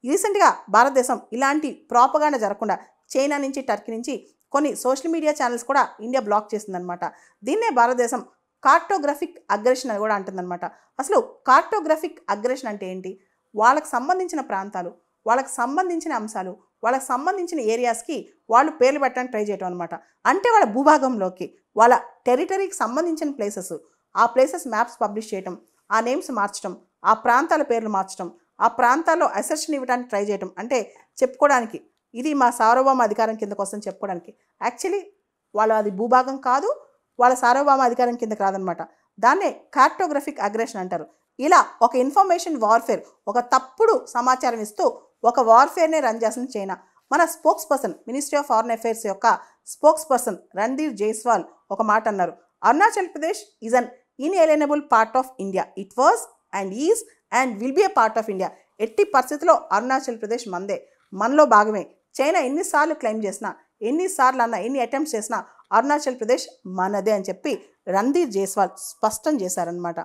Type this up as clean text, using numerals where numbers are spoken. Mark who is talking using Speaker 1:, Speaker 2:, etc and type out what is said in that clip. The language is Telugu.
Speaker 1: రీసెంట్గా భారతదేశం ఇలాంటి ప్రాపగాండా జరగకుండా చైనా నుంచి టర్కీ నుంచి కొన్ని సోషల్ మీడియా ఛానల్స్ కూడా ఇండియా బ్లాక్ చేసిందనమాట. దీన్నే భారతదేశం కార్టోగ్రఫిక్ అగ్రెషన్ అని కూడా అంటుందన్నమాట. అసలు కార్టోగ్రఫిక్ అగ్రెషన్ అంటే ఏంటి? వాళ్ళకి సంబంధించిన ప్రాంతాలు, వాళ్ళకి సంబంధించిన అంశాలు, వాళ్ళకి సంబంధించిన ఏరియాస్కి వాళ్ళు పేర్లు పెట్టడానికి ట్రై చేయటం అనమాట. అంటే వాళ్ళ భూభాగంలోకి, వాళ్ళ టెరిటరీకి సంబంధించిన ప్లేసెస్, ఆ ప్లేసెస్ మ్యాప్స్ పబ్లిష్ చేయటం, ఆ నేమ్స్ మార్చడం, ఆ ప్రాంతాల పేర్లు మార్చడం, ఆ ప్రాంతాల్లో అసెర్షన్ ఇవ్వడానికి ట్రై చేయటం, అంటే చెప్పుకోవడానికి ఇది మా సార్వభౌమ అధికారం కిందకు వస్తుందని చెప్పుకోవడానికి. యాక్చువల్లీ వాళ్ళ అది భూభాగం కాదు, వాళ్ళ సార్వభౌమ అధికారం కిందకి రాదనమాట. దాన్నే కార్టోగ్రఫిక్ అగ్రెషన్ అంటారు. ఇలా ఒక ఇన్ఫర్మేషన్ వార్ఫేర్, ఒక తప్పుడు సమాచారం ఇస్తూ ఒక వార్ఫేర్నే రన్ చేస్తుంది చైనా. మన spokesperson, ministry of foreign affairs యొక్క స్పోక్స్ పర్సన్ రణ్ధీర్ జైస్వాల్ ఒక మాట అన్నారు. Arunachal Pradesh is an inalienable part of India. It was and is and will be a part of India. ఎట్టి పరిస్థితుల్లో అరుణాచల్ ప్రదేశ్ మందే, మనలో భాగమే. చైనా ఎన్నిసార్లు క్లెయిమ్ చేసినా, ఎన్నిసార్లు అన్నా, ఎన్ని అటెంప్ట్స్ చేసినా అరుణాచల్ ప్రదేశ్ మనదే అని చెప్పి రణ్ధీర్ జైస్వాల్ స్పష్టం చేశారనమాట.